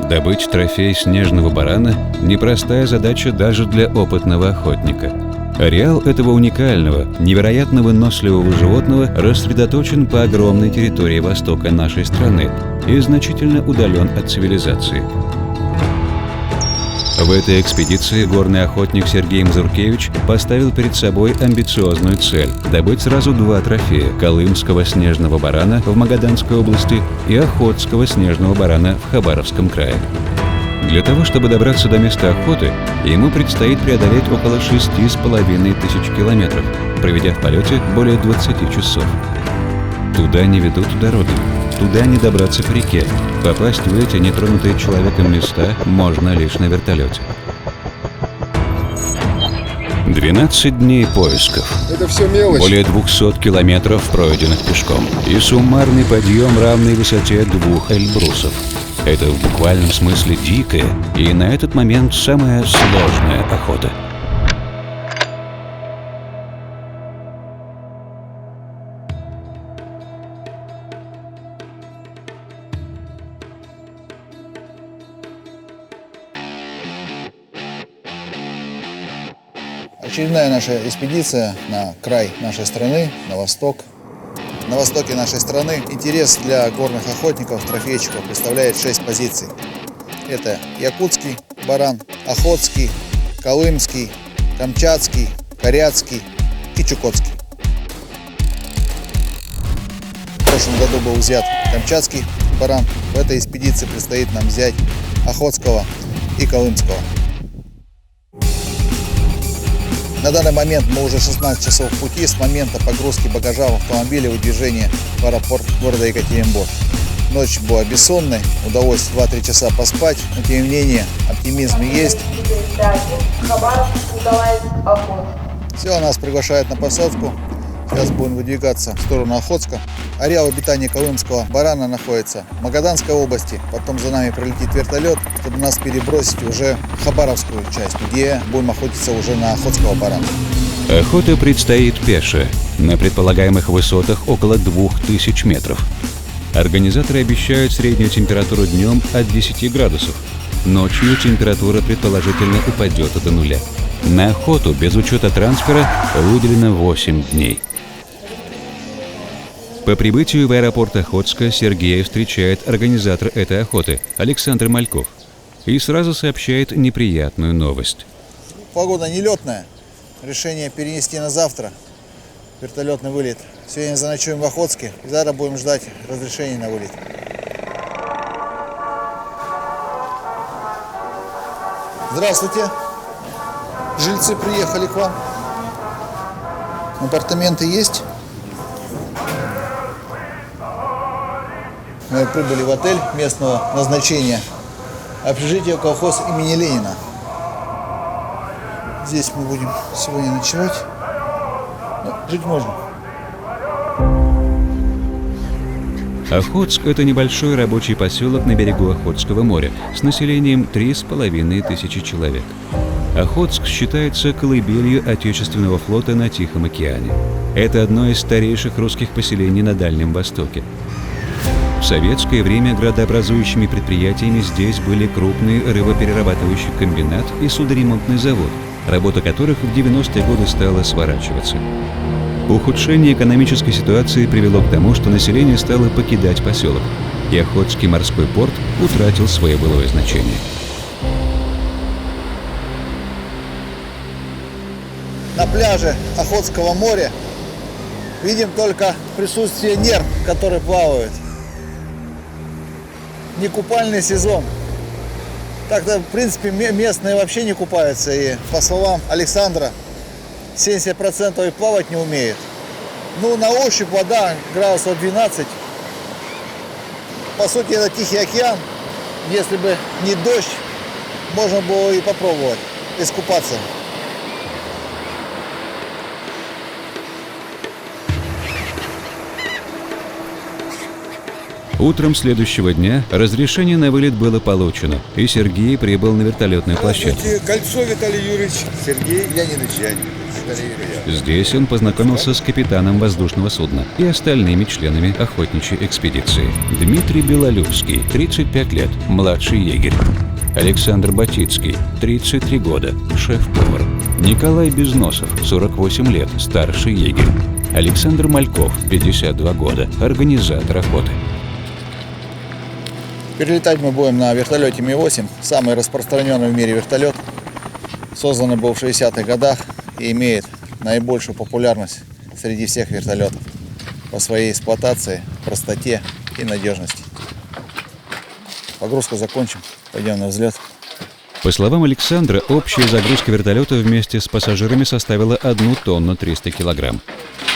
Добыть трофей снежного барана – непростая задача даже для опытного охотника. Ареал этого уникального, невероятно выносливого животного рассредоточен по огромной территории востока нашей страны и значительно удален от цивилизации. В этой экспедиции горный охотник Сергей Мазуркевич поставил перед собой амбициозную цель – добыть сразу два трофея – колымского снежного барана в Магаданской области и охотского снежного барана в Хабаровском крае. Для того, чтобы добраться до места охоты, ему предстоит преодолеть около 6500 километров, проведя в полете более 20 часов. Туда не ведут дороги, туда не добраться по реке. Попасть в эти нетронутые человеком места можно лишь на вертолете. 12 дней поисков. Это все мелочь. Более 200 километров, пройденных пешком. И суммарный подъем, равный высоте 2 Эльбрусов. Это в буквальном смысле дикая и на этот момент самая сложная охота. Очередная наша экспедиция на край нашей страны, на восток. На востоке нашей страны интерес для горных охотников, трофейщиков представляет 6 позиций. Это якутский баран, охотский, колымский, камчатский, коряцкий и чукотский. В прошлом году был взят камчатский баран. В этой экспедиции предстоит нам взять охотского и колымского. На данный момент мы уже 16 часов в пути с момента погрузки багажа в автомобиле и движения в аэропорт города Екатеринбург. Ночь была бессонной, удалось 2-3 часа поспать, но тем не менее оптимизм есть. Все, нас приглашают на посадку. Сейчас будем выдвигаться в сторону Охотска. Ареал обитания колымского барана находится в Магаданской области. Потом за нами пролетит вертолет, чтобы нас перебросить уже в Хабаровскую часть, где будем охотиться уже на охотского барана. Охота предстоит пешая, на предполагаемых высотах около 2000 метров. Организаторы обещают среднюю температуру днем от 10 градусов. Ночью температура предположительно упадет до нуля. На охоту без учета трансфера выделено 8 дней. По прибытию в аэропорт Охотска Сергея встречает организатор этой охоты Александр Мальков и сразу сообщает неприятную новость. Погода нелетная. Решение перенести на завтра вертолетный вылет. Сегодня заночуем в Охотске и завтра будем ждать разрешения на вылет. Здравствуйте. Жильцы приехали к вам. Апартаменты есть? Мы прибыли в отель местного назначения. Общежитие колхоз имени Ленина. Здесь мы будем сегодня ночевать. Но жить можно. Охотск – это небольшой рабочий поселок на берегу Охотского моря с населением 3500 человек. Охотск считается колыбелью Отечественного флота на Тихом океане. Это одно из старейших русских поселений на Дальнем Востоке. В советское время градообразующими предприятиями здесь были крупный рыбоперерабатывающий комбинат и судоремонтный завод, работа которых в 90-е годы стала сворачиваться. Ухудшение экономической ситуации привело к тому, что население стало покидать поселок, и Охотский морской порт утратил свое былое значение. На пляже Охотского моря видим только присутствие нерп, которые плавают. Не купальный сезон. Так-то, в принципе, местные вообще не купаются. И, по словам Александра, 70% и плавать не умеют. Ну, на ощупь вода градусов 12. По сути, это Тихий океан. Если бы не дождь, можно было и попробовать искупаться. Утром следующего дня разрешение на вылет было получено, и Сергей прибыл на вертолетную площадку. Кольцо Виталий Юрьевич. Сергей Леонидович. Здесь он познакомился с капитаном воздушного судна и остальными членами охотничьей экспедиции. Дмитрий Белолюбский, 35 лет, младший егерь. Александр Батицкий, 33 года, шеф-повар. Николай Безносов, 48 лет, старший егерь. Александр Мальков, 52 года, организатор охоты. Перелетать мы будем на вертолете Ми-8, самый распространенный в мире вертолет. Создан был в 60-х годах и имеет наибольшую популярность среди всех вертолетов по своей эксплуатации, простоте и надежности. Погрузку закончим, пойдем на взлет. По словам Александра, общая загрузка вертолета вместе с пассажирами составила 1 тонну 300 килограмм.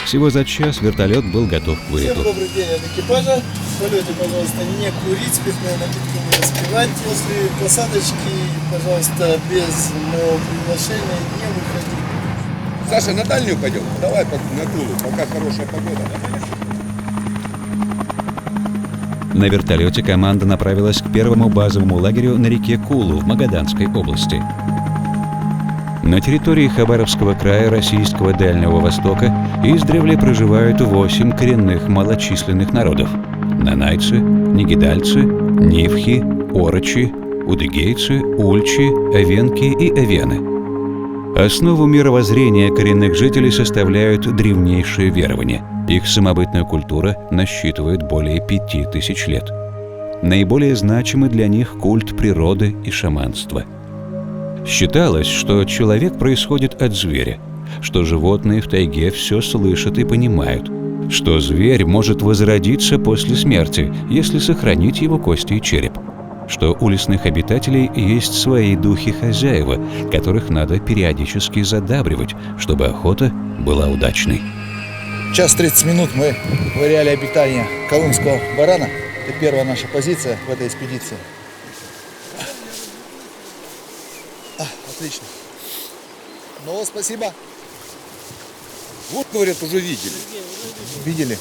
Всего за час вертолет был готов к вылету. Всем добрый день от экипажа. В полете, пожалуйста, не курить, спиртные напитки не распивать. После посадочки, пожалуйста, без моего приглашения не выходить. Саша, на дальнюю пойдем? Давай на Тулу, пока хорошая погода. На вертолете команда направилась к первому базовому лагерю на реке Кулу в Магаданской области. На территории Хабаровского края Российского Дальнего Востока издревле проживают 8 коренных малочисленных народов – нанайцы, негидальцы, нивхи, орочи, удыгейцы, ульчи, овенки и овены. Основу мировоззрения коренных жителей составляют древнейшие верования. Их самобытная культура насчитывает более 5000 лет. Наиболее значимы для них культ природы и шаманства. Считалось, что человек происходит от зверя, что животные в тайге все слышат и понимают, что зверь может возродиться после смерти, если сохранить его кости и череп, что у лесных обитателей есть свои духи-хозяева, которых надо периодически задабривать, чтобы охота была удачной. Час 30 минут мы в ареале обитания колымского барана. Это первая наша позиция в этой экспедиции. Отлично. Ну, спасибо. Вот, говорят, уже видели. Видели?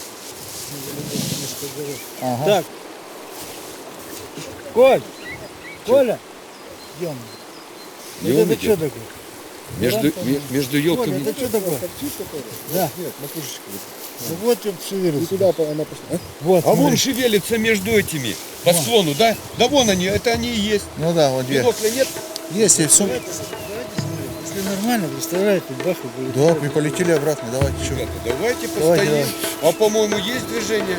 Ага. Так. Коль! Коля! Идем. Не Это увидел. что такое? Между Коля, елками. это что такое? Да. Нет, макушечка. Да вот он шевелится. Куда она пошла? Вот, А вон смотри. шевелится между этими, по склону, да? Да вон они, это они и есть. Ну да, вот дверь. Бинокля нет? Есть и все. Давайте смотрим. Если нормально, представляете, бах и будет. Да, и полетели обратно. Давайте, что? Ребята, давайте Давайте, постоим. А по-моему, есть движение.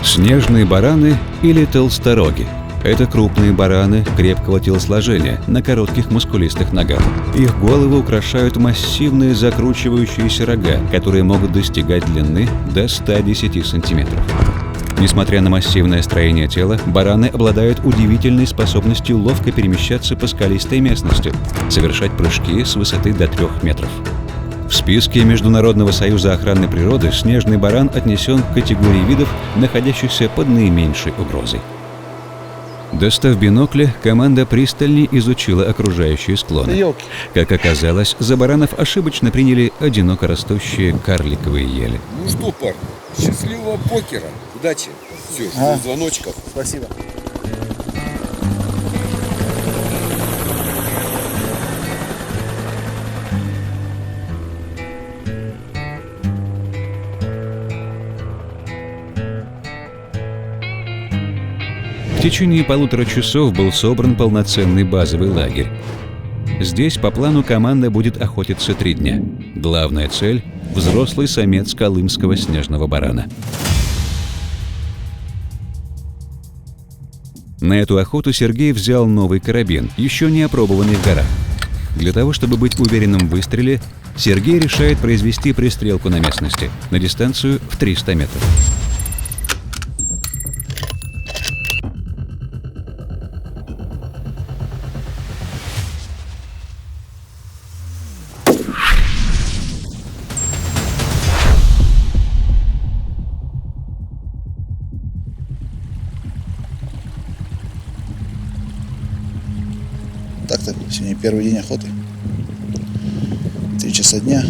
Снежные бараны или толстороги. Это крупные бараны крепкого телосложения на коротких мускулистых ногах. Их головы украшают массивные закручивающиеся рога, которые могут достигать длины до 110 сантиметров. Несмотря на массивное строение тела, бараны обладают удивительной способностью ловко перемещаться по скалистой местности, совершать прыжки с высоты до 3 метров. В списке Международного союза охраны природы снежный баран отнесен к категории видов, находящихся под наименьшей угрозой. Достав бинокли, команда пристальней изучила окружающие склоны. Елки. Как оказалось, за баранов ошибочно приняли одиноко растущие карликовые ели. Ну что, парни, счастливого покера. Удачи. Все, жду Ага. звоночков. Спасибо. В течение 1,5 часов был собран полноценный базовый лагерь. Здесь по плану команда будет охотиться 3 дня. Главная цель – взрослый самец колымского снежного барана. На эту охоту Сергей взял новый карабин, еще не опробованный в горах. Для того, чтобы быть уверенным в выстреле, Сергей решает произвести пристрелку на местности на дистанцию в 300 метров. Так-то, сегодня первый день охоты. 3 часа дня.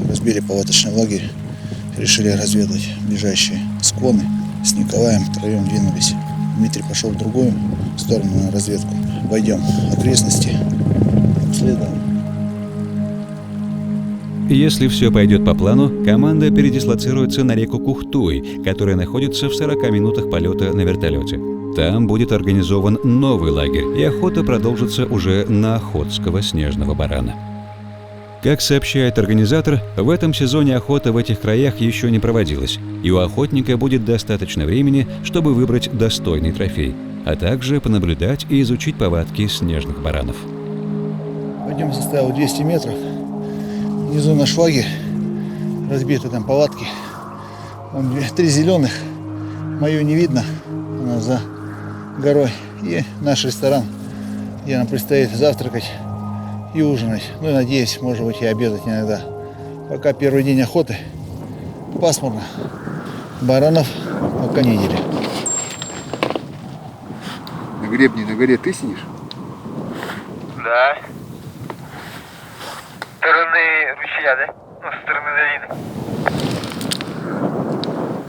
Разбили палаточный лагерь. Решили разведать ближайшие склоны. С Николаем втроем двинулись. Дмитрий пошел в другую сторону на разведку. Войдем окрестности. Обследуем. Если все пойдет по плану, команда передислоцируется на реку Кухтуй, которая находится в 40 минутах полета на вертолете. Там будет организован новый лагерь, и охота продолжится уже на охотского снежного барана. Как сообщает организатор, в этом сезоне охота в этих краях еще не проводилась, и у охотника будет достаточно времени, чтобы выбрать достойный трофей, а также понаблюдать и изучить повадки снежных баранов. Подъем составил 200 метров. Внизу на шлаге разбиты там палатки. Вон 3 зеленых. Мою не видно. Она за горой. И наш ресторан, где нам предстоит завтракать и ужинать. Ну и, надеюсь, может быть, и обедать иногда. Пока первый день охоты. Пасмурно. Баранов пока не видели. На гребне, на горе ты сидишь? Да. Со стороны ручья, да? Ну, со стороны долины.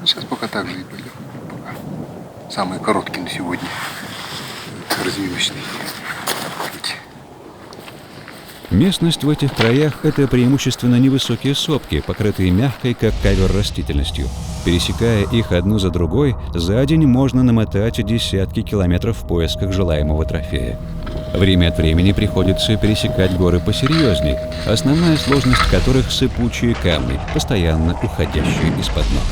Ну, сейчас пока так же и пойдем. Пока. Самый короткий на сегодня. Развивочный путь. Местность в этих краях – это преимущественно невысокие сопки, покрытые мягкой, как ковер, растительностью. Пересекая их одну за другой, за день можно намотать десятки километров в поисках желаемого трофея. Время от времени приходится пересекать горы посерьезней, основная сложность которых – сыпучие камни, постоянно уходящие из-под ног.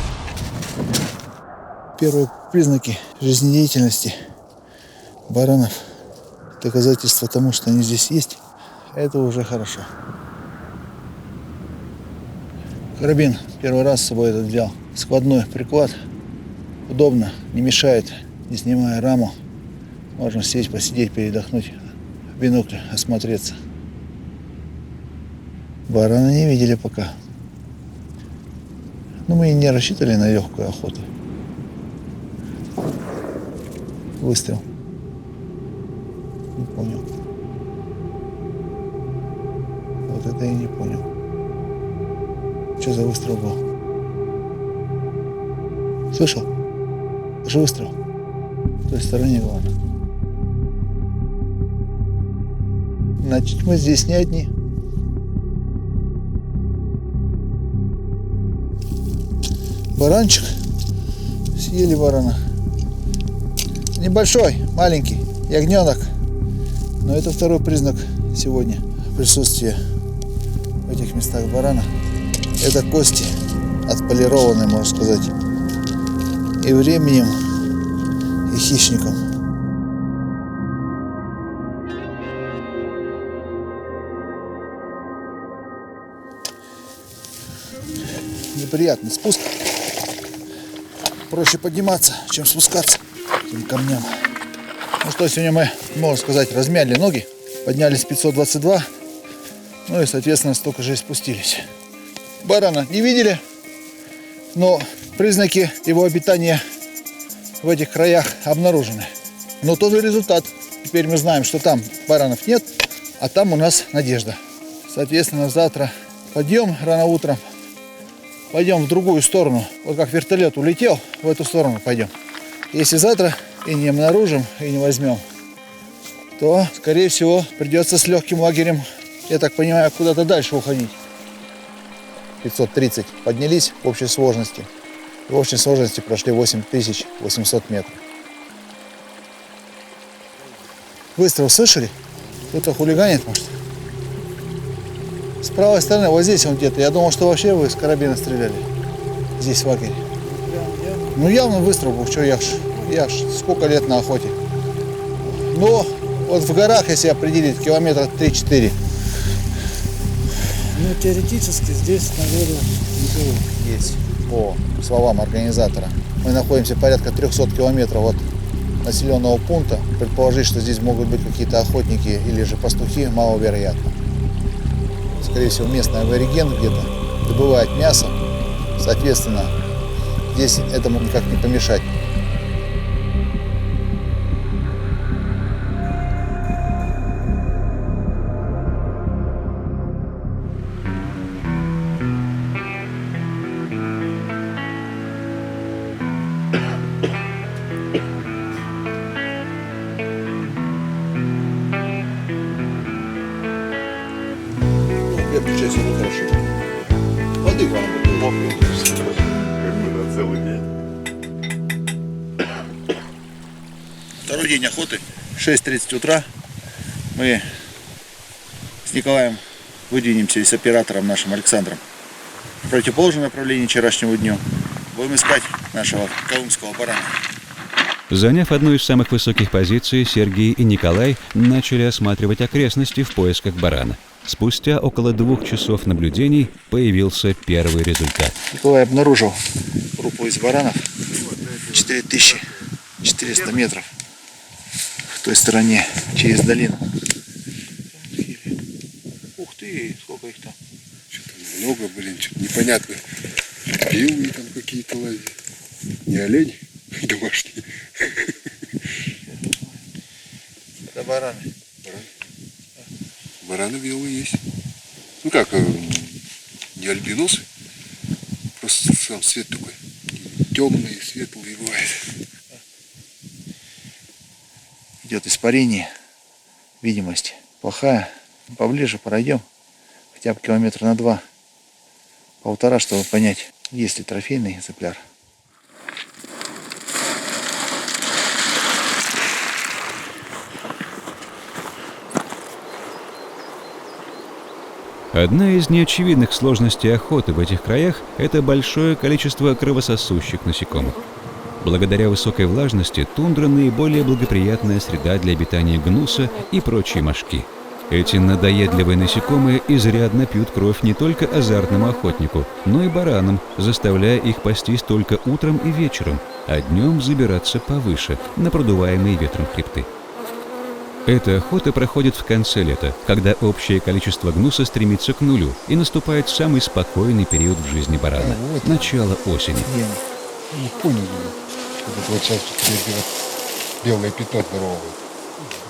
Первые признаки жизнедеятельности баранов, доказательство тому, что они здесь есть, это уже хорошо. Карабин первый раз с собой этот взял. Складной приклад. Удобно, не мешает, не снимая раму. Можно сесть, посидеть, передохнуть, в бинокль осмотреться. Барана не видели пока. Но мы и не рассчитывали на легкую охоту. Выстрел. Не понял. Вот это я не понял. Что за выстрел был? Слышал? Это же выстрел. В той стороне, главное. Значит, мы здесь не одни. Баранчик. Съели барана. Небольшой, маленький, ягненок. Но это второй признак сегодня присутствия в этих местах барана. Это кости, отполированные, можно сказать, и временем, и хищником. Неприятный спуск. Проще подниматься, чем спускаться к этим камням. Ну что, сегодня мы, можно сказать, размяли ноги, поднялись 522, ну и, соответственно, столько же и спустились. Барана не видели, но признаки его обитания в этих краях обнаружены. Но тот же результат. Теперь мы знаем, что там баранов нет, а там у нас надежда. Соответственно, завтра подъем рано утром, пойдем в другую сторону. Вот как вертолет улетел, в эту сторону пойдем. Если завтра и не обнаружим, и не возьмем, то, скорее всего, придется с легким лагерем, я так понимаю, куда-то дальше уходить. 530 поднялись в общей сложности. В общей сложности прошли 8800 метров. Выстрел слышали? Кто-то хулиганит, может? С правой стороны, вот здесь он где-то. Я думал, что вообще вы с карабина стреляли. Здесь в лагере. Ну явно выстрел был, что я ж сколько лет на охоте. Но вот в горах, если определить, километра 3-4. Ну, теоретически здесь, наверное, никого. Есть, по словам организатора. Мы находимся порядка 300 километров от населенного пункта. Предположить, что здесь могут быть какие-то охотники или же пастухи, маловероятно. Скорее всего, местный абориген где-то добывает мясо. Соответственно, здесь этому никак не помешать. Эту часть это хорошо. Второй день охоты, 6:30 утра. Мы с Николаем выдвинемся и с оператором нашим Александром в противоположном направлении вчерашнему дню. Будем искать нашего колымского барана. Заняв одну из самых высоких позиций, Сергей и Николай начали осматривать окрестности в поисках барана. Спустя около 2 часов наблюдений появился первый результат. Николай обнаружил группу из баранов 4400 метров в той стороне, через долину. Ух ты, сколько их там. Что-то много, блин, что-то непонятно. Белые там какие-то лазят. Не олени домашние. Это бараны. Бараны белые есть. Ну как, не альбиносы. Просто сам цвет такой. Темный, светлый бывает. Идет испарение. Видимость плохая. Поближе пройдем. Хотя бы километра на 2. 1,5, чтобы понять, есть ли трофейный экземпляр. Одна из неочевидных сложностей охоты в этих краях – это большое количество кровососущих насекомых. Благодаря высокой влажности тундра – наиболее благоприятная среда для обитания гнуса и прочей мошки. Эти надоедливые насекомые изрядно пьют кровь не только азартному охотнику, но и баранам, заставляя их пастись только утром и вечером, а днем забираться повыше, на продуваемые ветром хребты. Эта охота проходит в конце лета, когда общее количество гнуса стремится к нулю и наступает самый спокойный период в жизни барана – начало осени. Не понял, вот сейчас белое пятно здоровое.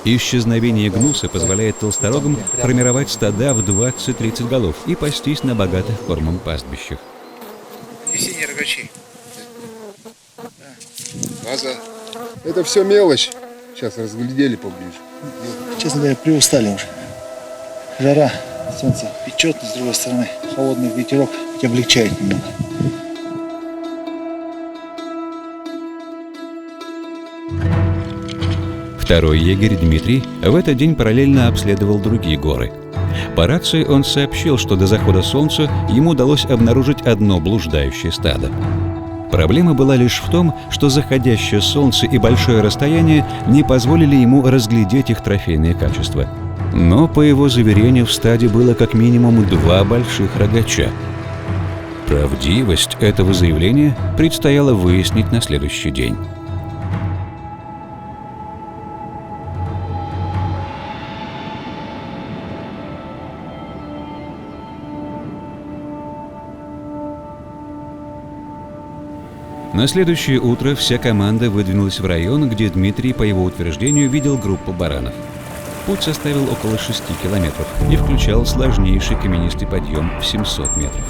Исчезновение гнуса позволяет толсторогам формировать стада в 20-30 голов и пастись на богатых кормом пастбищах. И синие рогачи. База. Это все мелочь. Сейчас разглядели поближе. Честно говоря, приустали уже. Жара, солнце печет, с другой стороны холодный ветерок хоть облегчает немного. Второй егерь Дмитрий в этот день параллельно обследовал другие горы. По рации он сообщил, что до захода солнца ему удалось обнаружить одно блуждающее стадо. Проблема была лишь в том, что заходящее солнце и большое расстояние не позволили ему разглядеть их трофейные качества. Но, по его заверению, в стаде было как минимум 2 больших рогача. Правдивость этого заявления предстояло выяснить на следующий день. На следующее утро вся команда выдвинулась в район, где Дмитрий, по его утверждению, видел группу баранов. Путь составил около 6 километров и включал сложнейший каменистый подъем в 700 метров.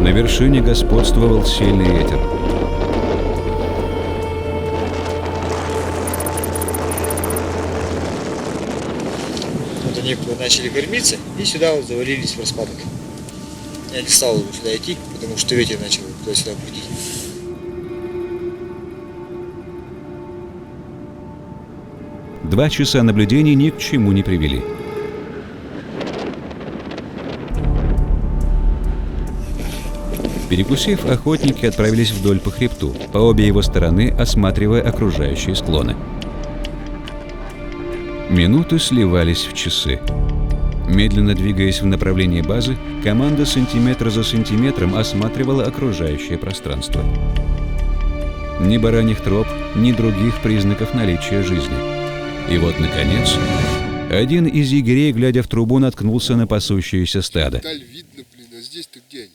На вершине господствовал сильный ветер. Вот они начали кормиться и сюда вот завалились в распадок. Я не стал сюда идти, потому что ветер начал туда-сюда крутить. Два часа наблюдений ни к чему не привели. Перекусив, охотники отправились вдоль по хребту, по обе его стороны осматривая окружающие склоны. Минуты сливались в часы. Медленно двигаясь в направлении базы, команда сантиметр за сантиметром осматривала окружающее пространство. Ни бараньих троп, ни других признаков наличия жизни. И вот, наконец, один из егерей, глядя в трубу, наткнулся на пасущееся стадо. Даль видно, блин, а здесь-то где они?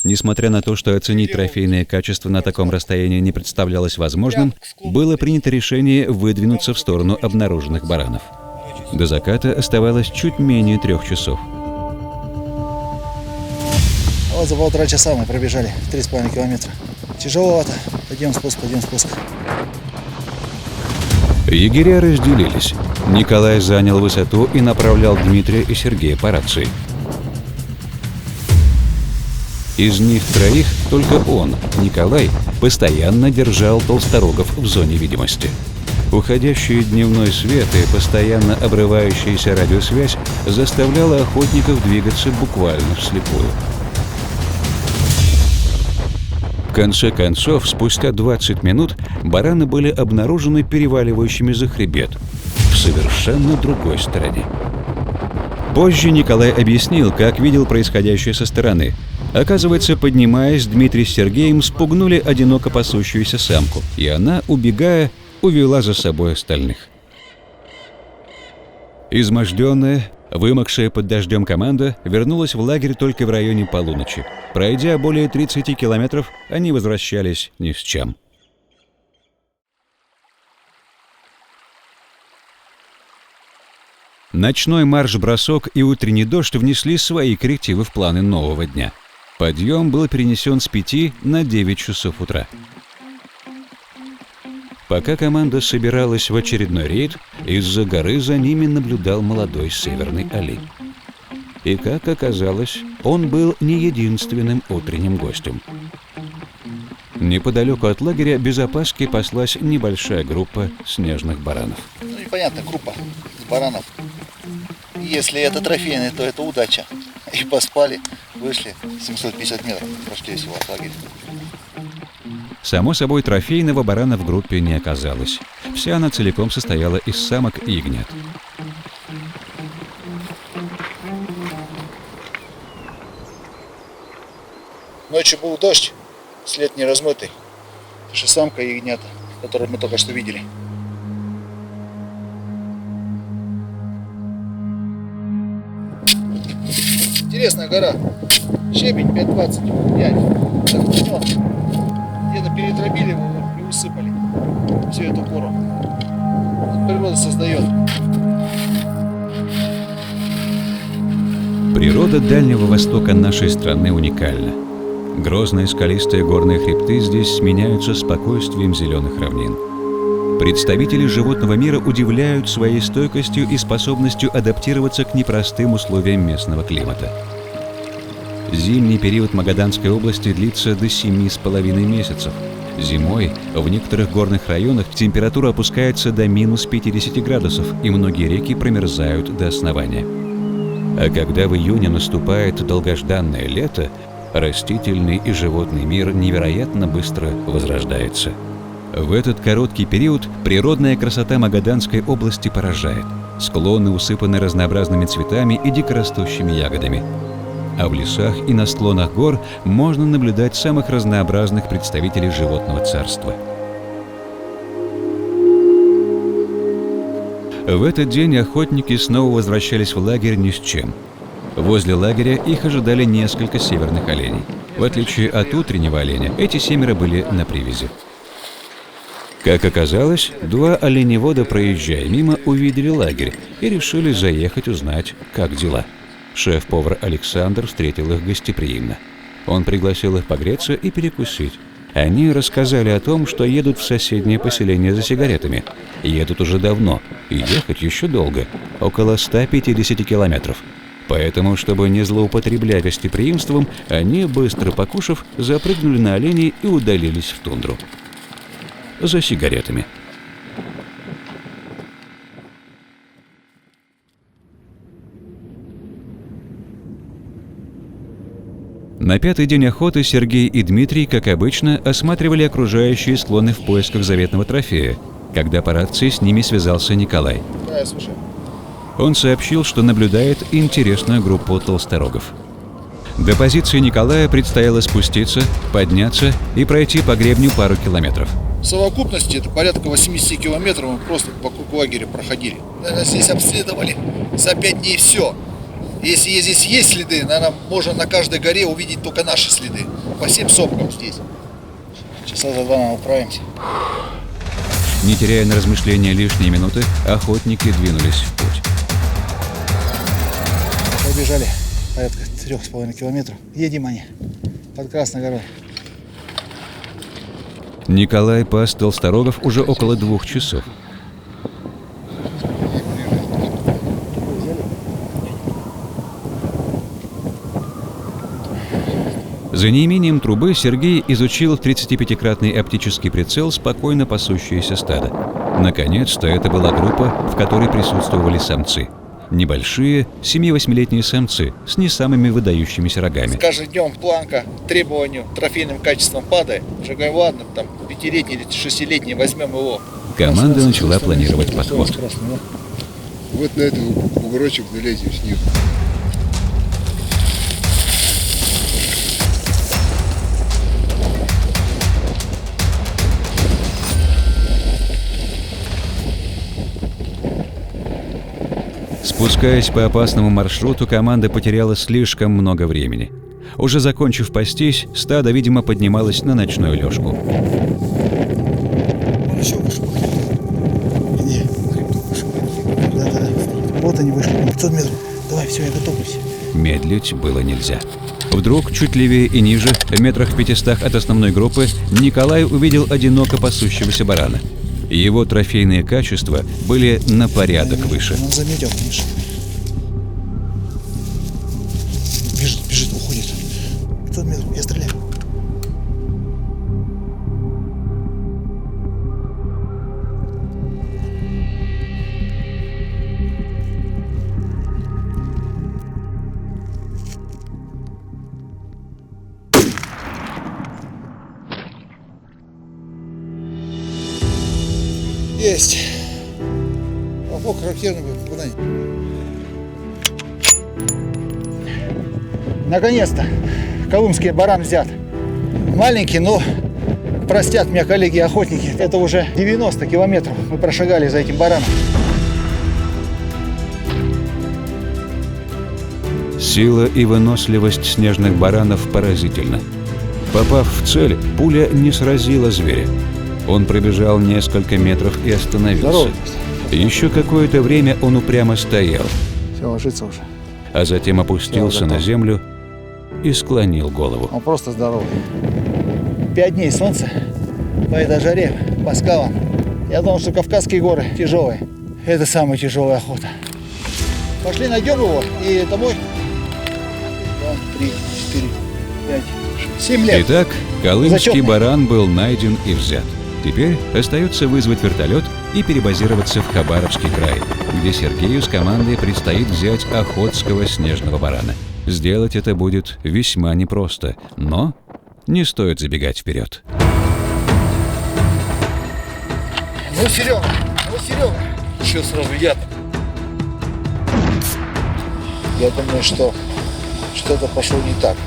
Несмотря на то, что оценить трофейное качество на таком расстоянии не представлялось возможным, было принято решение выдвинуться в сторону обнаруженных баранов. До заката оставалось чуть менее 3 часов. Вот за 1,5 часа мы пробежали 3,5 километра. Тяжеловато. Пойдем спуск, пойдем спуск. Егеря разделились. Николай занял высоту и направлял Дмитрия и Сергея по рации. Из них троих только он, Николай, постоянно держал толсторогов в зоне видимости. Уходящий дневной свет и постоянно обрывающаяся радиосвязь заставляла охотников двигаться буквально вслепую. В конце концов, спустя 20 минут бараны были обнаружены переваливающими за хребет в совершенно другой стороне. Позже Николай объяснил, как видел происходящее со стороны. Оказывается, поднимаясь, Дмитрий с Сергеем спугнули одиноко пасущуюся самку, и она, убегая, увела за собой остальных. Изможденная, вымокшая под дождем команда вернулась в лагерь только в районе полуночи. Пройдя более 30 километров, они возвращались ни с чем. Ночной марш-бросок и утренний дождь внесли свои коррективы в планы нового дня. Подъем был перенесен с 5 на 9 часов утра. Пока команда собиралась в очередной рейд, из-за горы за ними наблюдал молодой северный олень. И, как оказалось, он был не единственным утренним гостем. Неподалеку от лагеря без опаски паслась небольшая группа снежных баранов. Ну, непонятно, группа с баранов. Если это трофейный, то это удача. И поспали, вышли 750 метров, прошли всего от лагеря. Само собой, трофейного барана в группе не оказалось. Вся она целиком состояла из самок и ягнят. Ночью был дождь, след не размытый. Это же самка и ягнята, которые мы только что видели. Интересная гора. Щебень 5,25. Отклонен. Где-то перетробили его и усыпали всю эту гору. Вот природа создает. Природа Дальнего Востока нашей страны уникальна. Грозные скалистые горные хребты здесь сменяются спокойствием зеленых равнин. Представители животного мира удивляют своей стойкостью и способностью адаптироваться к непростым условиям местного климата. Зимний период Магаданской области длится до 7,5 месяцев. Зимой в некоторых горных районах температура опускается до минус 50 градусов, и многие реки промерзают до основания. А когда в июне наступает долгожданное лето, растительный и животный мир невероятно быстро возрождается. В этот короткий период природная красота Магаданской области поражает. Склоны усыпаны разнообразными цветами и дикорастущими ягодами. А в лесах и на склонах гор можно наблюдать самых разнообразных представителей животного царства. В этот день охотники снова возвращались в лагерь ни с чем. Возле лагеря их ожидали несколько северных оленей. В отличие от утреннего оленя, эти 7 были на привязи. Как оказалось, 2 оленевода, проезжая мимо, увидели лагерь и решили заехать узнать, как дела. Шеф-повар Александр встретил их гостеприимно. Он пригласил их погреться и перекусить. Они рассказали о том, что едут в соседнее поселение за сигаретами. Едут уже давно, и ехать еще долго, около 150 километров. Поэтому, чтобы не злоупотреблять гостеприимством, они, быстро покушав, запрыгнули на оленей и удалились в тундру. За сигаретами. На 5-й день охоты Сергей и Дмитрий, как обычно, осматривали окружающие склоны в поисках заветного трофея, когда по рации с ними связался Николай. Да, я слушаю. Он сообщил, что наблюдает интересную группу толсторогов. До позиции Николая предстояло спуститься, подняться и пройти по гребню пару километров. В совокупности это порядка 80 километров мы просто вокруг лагеря проходили. Наверное, здесь обследовали за 5 дней все. Если здесь есть следы, наверное, можно на каждой горе увидеть только наши следы. По 7 сопкам здесь. Часа за 2 управимся. Не теряя на размышления лишние минуты, охотники двинулись в путь. Пробежали порядка 3,5 километров. Едем они под Красной горой. Николай пас толсторогов уже около 2 часов. За неимением трубы Сергей изучил в 35-кратный оптический прицел спокойно пасущееся стадо. Наконец-то это была группа, в которой присутствовали самцы. Небольшие, 7-8-летние самцы с не самыми выдающимися рогами. С каждым днем планка требованию трофейным качеством падает. Уже говорю, ладно, там 5-летний или 6-летний возьмем его. Команда начала планировать подход. Вот на этот бугорочек залезем с ним. Спускаясь по опасному маршруту, команда потеряла слишком много времени. Уже закончив пастись, стадо, видимо, поднималось на ночную лёжку. Он еще выше. Где? Выше. Да. Вот они вышли. 500 метров. Давай, все, я готовлюсь. Медлить было нельзя. Вдруг, чуть левее и ниже, в метрах в 500 от основной группы, Николай увидел одиноко пасущегося барана. Его трофейные качества были на порядок выше. Он заметил, Миша. Бежит, уходит. 500 метров, я стреляю. Есть. Хлопок характерный был попадание. Наконец-то колымский баран взят. Маленький, но простят меня коллеги-охотники. Это уже 90 километров мы прошагали за этим бараном. Сила и выносливость снежных баранов поразительна. Попав в цель, пуля не сразила зверя. Он пробежал несколько метров и остановился. Здорово. Еще какое-то время он упрямо стоял, Все, ложится уже. а затем опустился Всё, на готов. землю и склонил голову. Он просто здоровый. 5 дней солнца по этой жаре, по скалам. Я думал, что Кавказские горы тяжелые. Это самая тяжелая охота. Пошли найдем его и домой. 2, 3, 4, 5, 7 лет. Итак, колымский Зачетный. баран был найден и взят. Теперь остается вызвать вертолет и перебазироваться в Хабаровский край, где Сергею с командой предстоит взять охотского снежного барана. Сделать это будет весьма непросто, но не стоит забегать вперед. Ну, Серега, Еще сразу яд. Я думаю, что что-то пошло не так.